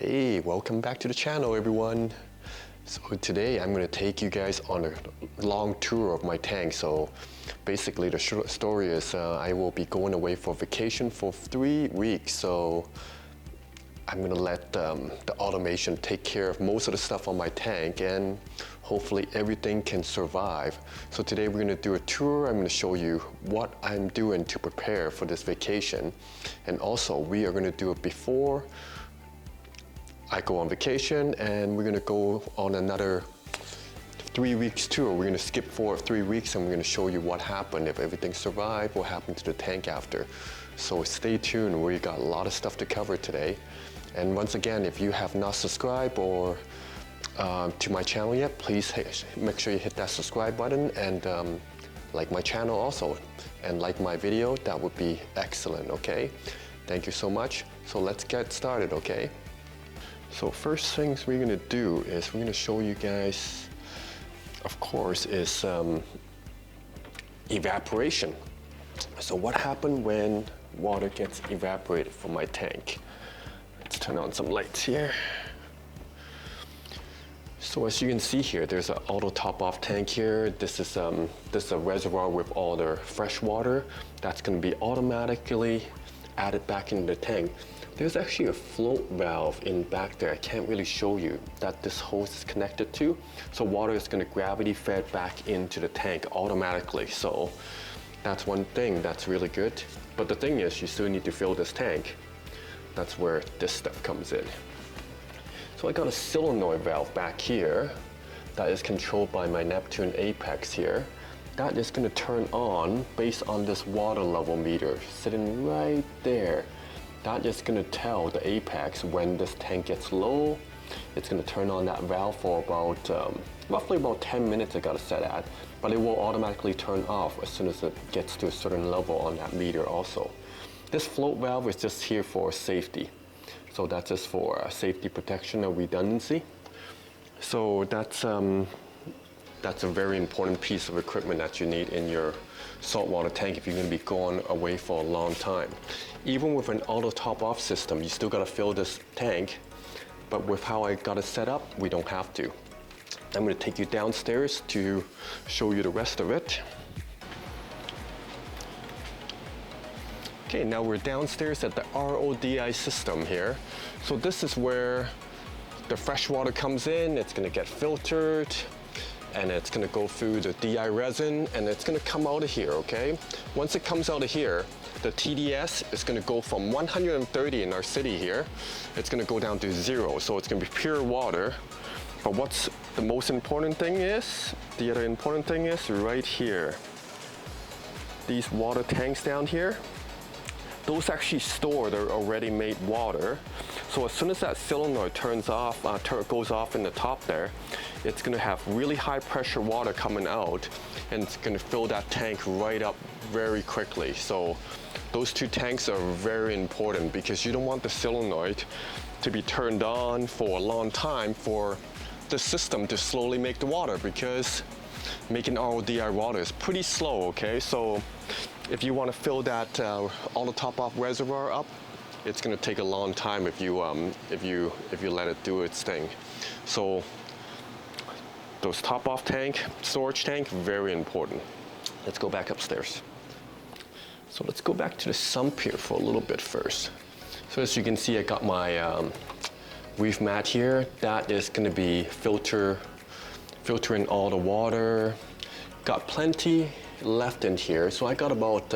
Hey, welcome back to the channel, everyone. So today I'm going to take you guys on a long tour of my tank. So basically the short story is I will be going away for vacation for 3 weeks. So I'm going to let the automation take care of most of the stuff on my tank, and hopefully everything can survive. So today we're going to do a tour. I'm going to show you what I'm doing to prepare for this vacation. And also we are going to do it before I go on vacation, and we're gonna go on another 3 weeks tour. We're gonna skip forward 3 weeks and we're gonna show you what happened, if everything survived, what happened to the tank after. So stay tuned, we got a lot of stuff to cover today. And once again, if you have not subscribed or to my channel yet, please make sure you hit that subscribe button and like my channel also. And like my video, that would be excellent, okay? Thank you so much. So let's get started, okay? So first things we're gonna do is we're gonna show you guys, of course, is evaporation. So what happened when water gets evaporated from my tank? Let's turn on some lights here. So as you can see here, there's an auto top-off tank here. This is a reservoir with all the fresh water that's gonna be automatically added back into the tank. There's actually a float valve in back there. I can't really show you that this hose is connected to. So water is going to gravity fed back into the tank automatically. So that's one thing that's really good. But the thing is, you still need to fill this tank. That's where this stuff comes in. So I got a solenoid valve back here that is controlled by my Neptune Apex here. That is going to turn on based on this water level meter sitting right there. That is going to tell the Apex when this tank gets low. It's going to turn on that valve for about roughly about 10 minutes I got to set at, but it will automatically turn off as soon as it gets to a certain level on that meter also. This float valve is just here for safety. So that's just for safety protection and redundancy. So that's a very important piece of equipment that you need in your saltwater tank if you're going to be going away for a long time. Even with an auto top-off system, you still got to fill this tank, but with how I got it set up, we don't have to. I'm going to take you downstairs to show you the rest of it. Okay, now we're downstairs at the RODI system here. So this is where the fresh water comes in. It's going to get filtered, and it's going to go through the DI resin, and it's going to come out of here, okay? Once it comes out of here, the TDS is going to go from 130 in our city here. It's going to go down to 0, so it's going to be pure water. But what's the most important thing is, the other important thing is right here. These water tanks down here, those actually store their already made water. So as soon as that solenoid turns off, goes off in the top there, it's going to have really high pressure water coming out, and it's going to fill that tank right up very quickly. So those two tanks are very important because you don't want the solenoid to be turned on for a long time for the system to slowly make the water, because making RODI water is pretty slow, okay? So if you want to fill that auto top-off reservoir up, it's going to take a long time if you let it do its thing. So those top-off tank, storage tank, very important. Let's go back upstairs. So let's go back to the sump here for a little bit first. So as you can see, I got my ReefMat here. That is going to be filtering all the water. Got plenty left in here. So I got about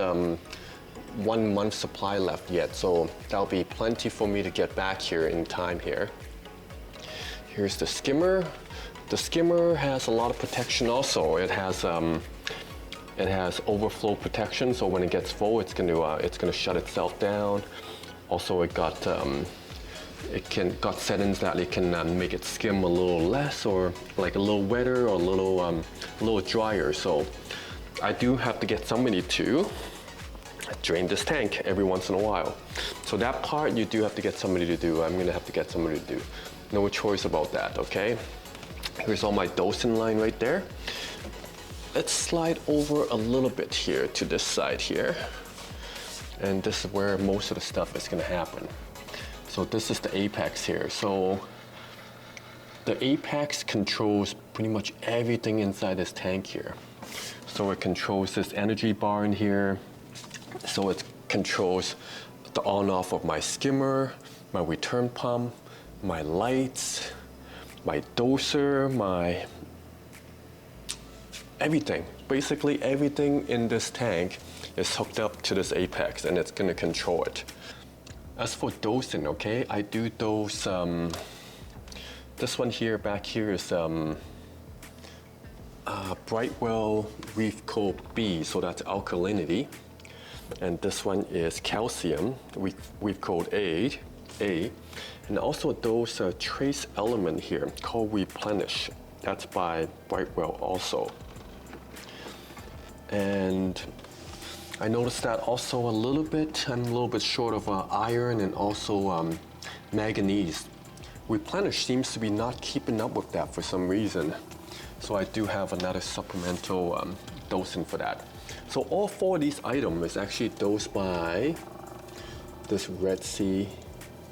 1 month supply left yet. So that'll be plenty for me to get back here in time here. Here's the skimmer. The skimmer has a lot of protection also. It has overflow protection, so when it gets full, it's going to shut itself down. Also, it got settings that it can make it skim a little less, or like a little wetter, or a little drier. So I do have to get somebody to drain this tank every once in a while. So that part you do have to get somebody to do. I'm going to have to get somebody to do. No choice about that, okay? Here's all my dosing line right there. Let's slide over a little bit here to this side here. And this is where most of the stuff is going to happen. So this is the Apex here. So the Apex controls pretty much everything inside this tank here. So it controls this energy bar in here. So it controls the on-off of my skimmer, my return pump, my lights, my doser, my everything. Basically everything in this tank is hooked up to this Apex, and it's gonna control it. As for dosing, okay, I do dose, this one here, back here is Brightwell Reef Cold B, so that's alkalinity. And this one is calcium, Reef Cold A. And also those trace element here called Replenish. That's by Brightwell also. And I noticed that also I'm a little bit short of iron and also manganese. Replenish seems to be not keeping up with that for some reason. So I do have another supplemental dosing for that. So all 4 of these items is actually dosed by this Red Sea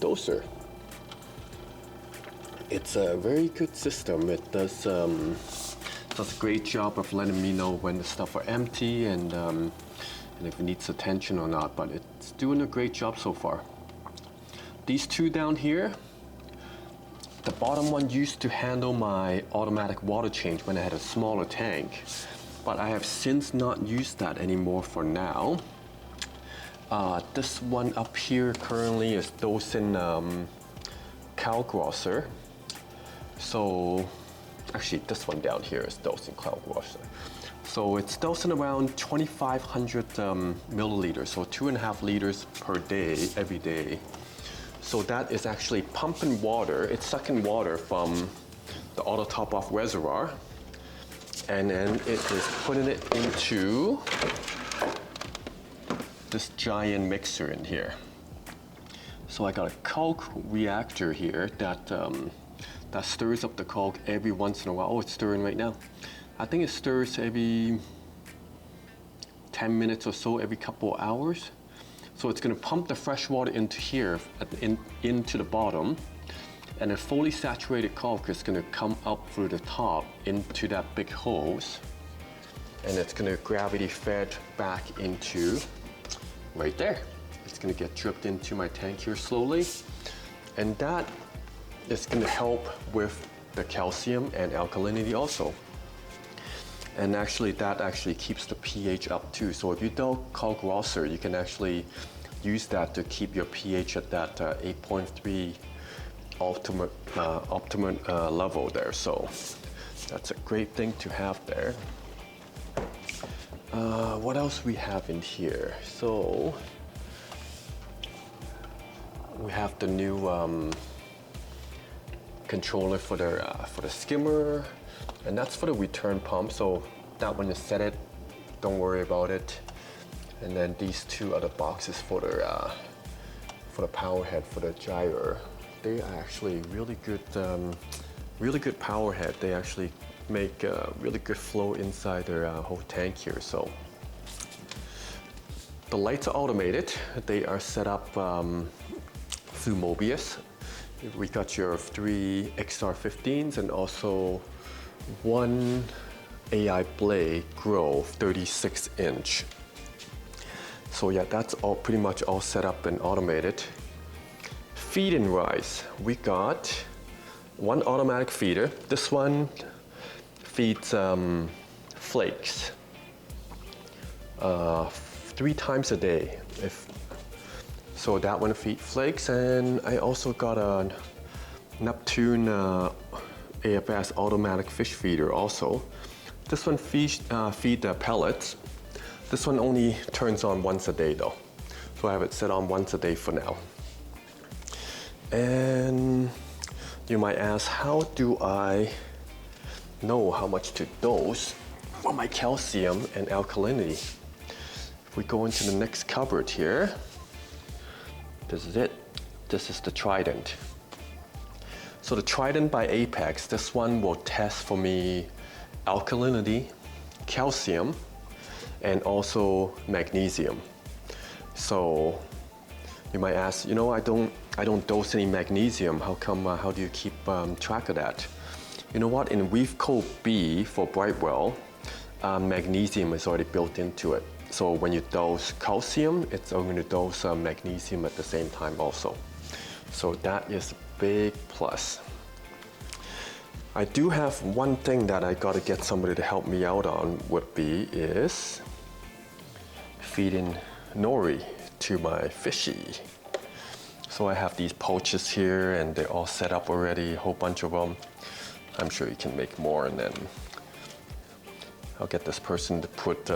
doser. It's a very good system. It does a great job of letting me know when the stuff are empty and if it needs attention or not, but it's doing a great job so far. These 2 down here, the bottom one used to handle my automatic water change when I had a smaller tank, but I have since not used that anymore for now. This one up here currently is dosing Kalk washer. So actually this one down here is dosing Kalk washer. So it's dosing around 2,500 milliliters, so 2.5 liters per day, every day. So that is actually pumping water. It's sucking water from the auto top-off reservoir, and then it is putting it into this giant mixer in here. So I got a Kalk reactor here that that stirs up the Kalk every once in a while. Oh, it's stirring right now. I think it stirs every 10 minutes or so, every couple of hours. So it's going to pump the fresh water into here, into the bottom, and a fully saturated Kalk is going to come up through the top into that big hose, and it's going to gravity fed back into right there. It's going to get dripped into my tank here slowly, and that is going to help with the calcium and alkalinity also. And actually, that actually keeps the pH up too. So if you do Kalk washer, you can actually use that to keep your pH at that 8.3 optimum level there. So that's a great thing to have there. What else we have in here? So we have the new controller for the skimmer. And that's for the return pump, so that one is set it, don't worry about it. And then these 2 other boxes for the power head, for the gyro. They are actually really good power head. They actually make really good flow inside their whole tank here. So the lights are automated. They are set up through Mobius. We got your 3 XR15s and also 1 AI Blade Grove 36-inch. So yeah, that's all pretty much all set up and automated. Feed and rise. We got 1 automatic feeder. This one feeds flakes 3 times a day. So that one feeds flakes, and I also got a Neptune AFS automatic fish feeder also. This one feeds the pellets. This one only turns on once a day though. So I have it set on once a day for now. And you might ask, how do I know how much to dose for my calcium and alkalinity? If we go into the next cupboard here, this is it. This is the Trident. So the Trident by Apex, this one will test for me alkalinity, calcium, and also magnesium. So you might ask, I don't I don't dose any magnesium. How come, how do you keep track of that? You know what, in Reef Code B for Brightwell, magnesium is already built into it. So when you dose calcium, it's going to dose magnesium at the same time also. So that is a big plus. I do have one thing that I gotta get somebody to help me out on would be is feeding nori to my fishy. So I have these pouches here and they're all set up already, a whole bunch of them. I'm sure you can make more, and then I'll get this person to put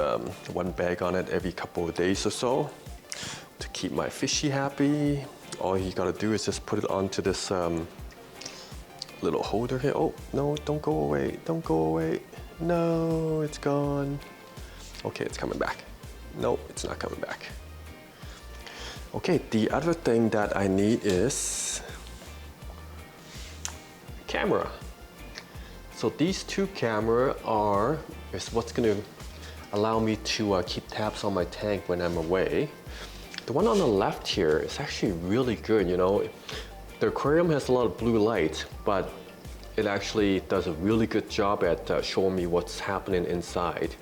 one bag on it every couple of days or so to keep my fishy happy. All you gotta do is just put it onto this little holder here. Oh, no, don't go away, don't go away. No, it's gone. Okay, it's coming back. No, it's not coming back. Okay, the other thing that I need is camera. So these two cameras is what's gonna allow me to keep tabs on my tank when I'm away. The one on the left here is actually really good, you know. The aquarium has a lot of blue light, but it actually does a really good job at showing me what's happening inside.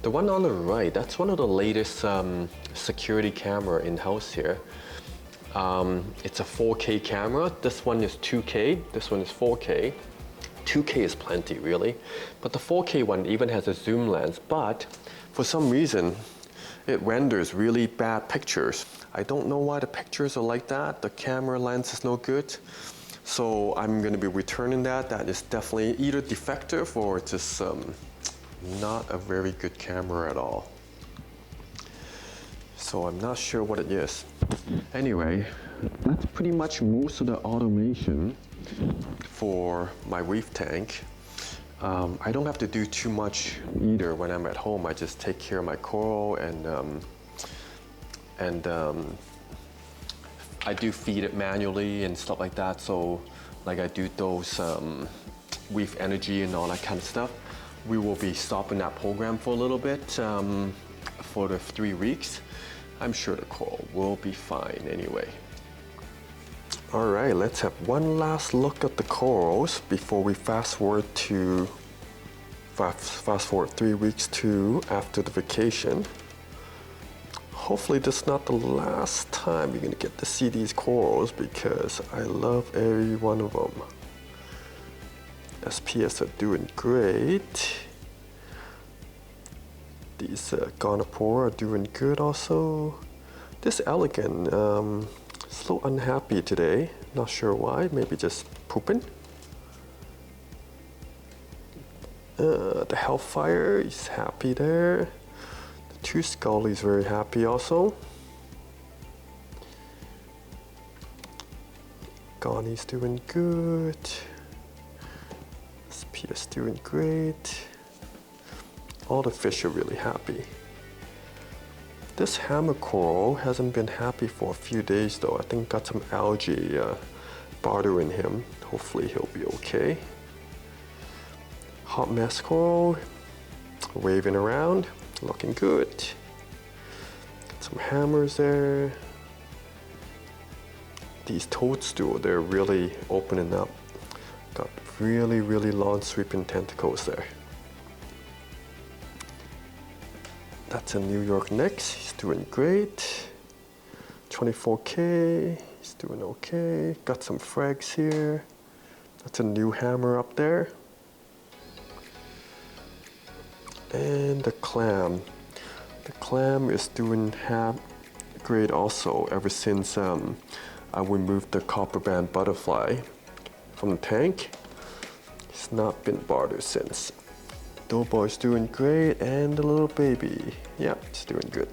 The one on the right, that's one of the latest security camera in-house here. It's a 4K camera. This one is 2K, this one is 4K. 2K is plenty, really. But the 4K one even has a zoom lens, but for some reason, it renders really bad pictures. I don't know why the pictures are like that. The camera lens is no good. So I'm gonna be returning that. That is definitely either defective or just not a very good camera at all. So I'm not sure what it is. Anyway, that's pretty much most of the automation for my reef tank. I don't have to do too much either when I'm at home. I just take care of my coral and I do feed it manually and stuff like that. So like I do those reef energy and all that kind of stuff. We will be stopping that program for a little bit for the 3 weeks. I'm sure the coral will be fine anyway. All right, let's have one last look at the corals before we fast forward 3 weeks to after the vacation. Hopefully this is not the last time you're gonna get to see these corals because I love every one of them. SPS are doing great. These Gonopora are doing good also. This elegant, is a little unhappy today. Not sure why, maybe just pooping. The Hellfire is happy there. The Two Scully is very happy also. Gonnie's doing good. SPS doing great. All the fish are really happy. This hammer coral hasn't been happy for a few days though. I think got some algae bothering him. Hopefully he'll be okay. Hot mess coral, waving around, looking good. Got some hammers there. These toadstool, they're really opening up. Got really, really long sweeping tentacles there. That's a New York Nix, he's doing great. 24K, he's doing okay. Got some frags here. That's a new hammer up there. And the clam. The clam is doing great also ever since I removed the copper band butterfly from the tank. It's not been bothered since. Doughboy's doing great, and the little baby, yeah, it's doing good.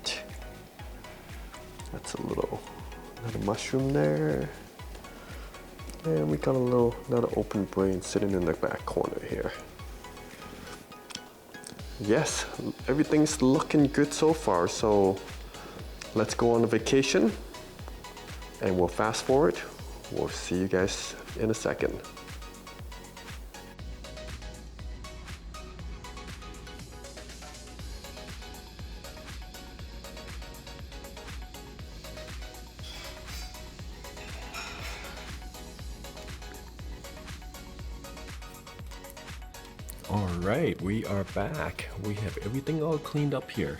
That's another mushroom there. And we got another open brain sitting in the back corner here. Yes, everything's looking good so far, so let's go on a vacation and we'll fast forward. We'll see you guys in a second. Alright, we are back. We have everything all cleaned up here.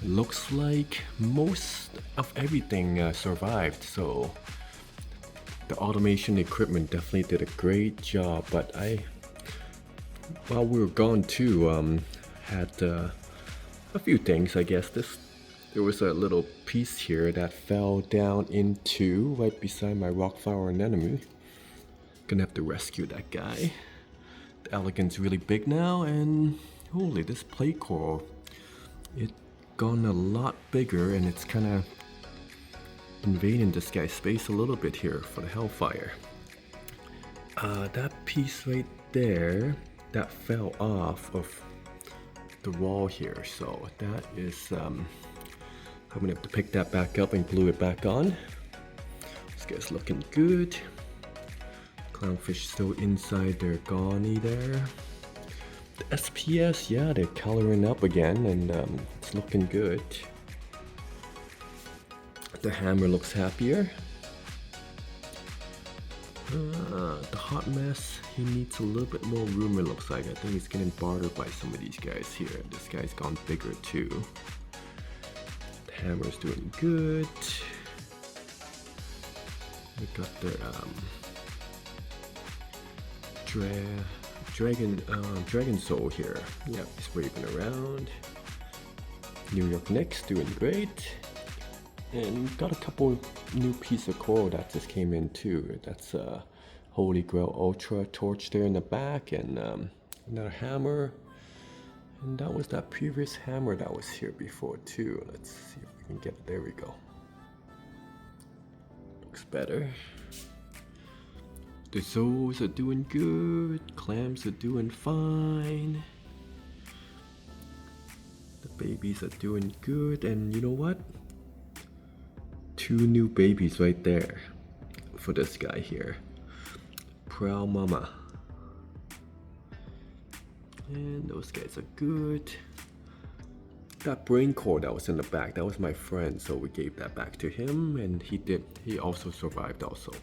Looks like most of everything survived, so the automation equipment definitely did a great job. But while we were gone too, had a few things. I guess there was a little piece here that fell down into right beside my rockflower anemone. Gonna have to rescue that guy. The elegant's really big now, and holy, this plate coral, it's gone a lot bigger, and it's kind of invading this guy's space a little bit here for the hellfire. That piece right there, that fell off of the wall here, so that is I'm gonna have to pick that back up and glue it back on. This guy's looking good. Clownfish still inside their gonny there. The SPS, yeah, they're coloring up again, and it's looking good. The hammer looks happier. The hot mess, he needs a little bit more room, it looks like. I think he's getting bothered by some of these guys here. This guy's gone bigger too. The hammer's doing good. We got the Dragon Soul here. Yep, he's waving around. New York Knicks doing great. And got a couple new piece of coral that just came in too. That's a Holy Grail Ultra torch there in the back, and another hammer. And that was that previous hammer that was here before too. Let's see if we can get it. There we go. Looks better. The zoos are doing good. Clams are doing fine. The babies are doing good. And you know what? 2 new babies right there for this guy here. Proud mama. And those guys are good. That brain core that was in the back, that was my friend, so we gave that back to him, and he also survived also.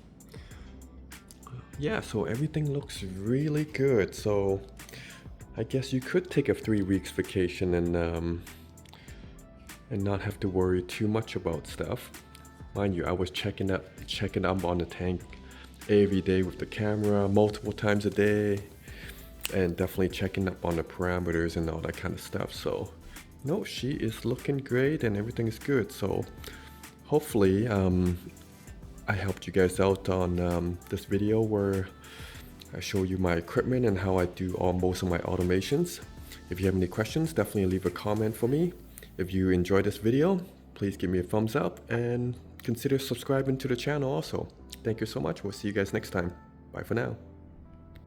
Yeah, so everything looks really good. So I guess you could take a 3 weeks vacation and not have to worry too much about stuff. Mind you, I was checking up on the tank every day with the camera, multiple times a day, and definitely checking up on the parameters and all that kind of stuff. So no, she is looking great and everything is good. So hopefully I helped you guys out on this video where I show you my equipment and how I do most of my automations. If you have any questions, definitely leave a comment for me. If you enjoyed this video, please give me a thumbs up and consider subscribing to the channel also. Thank you so much. We'll see you guys next time. Bye for now.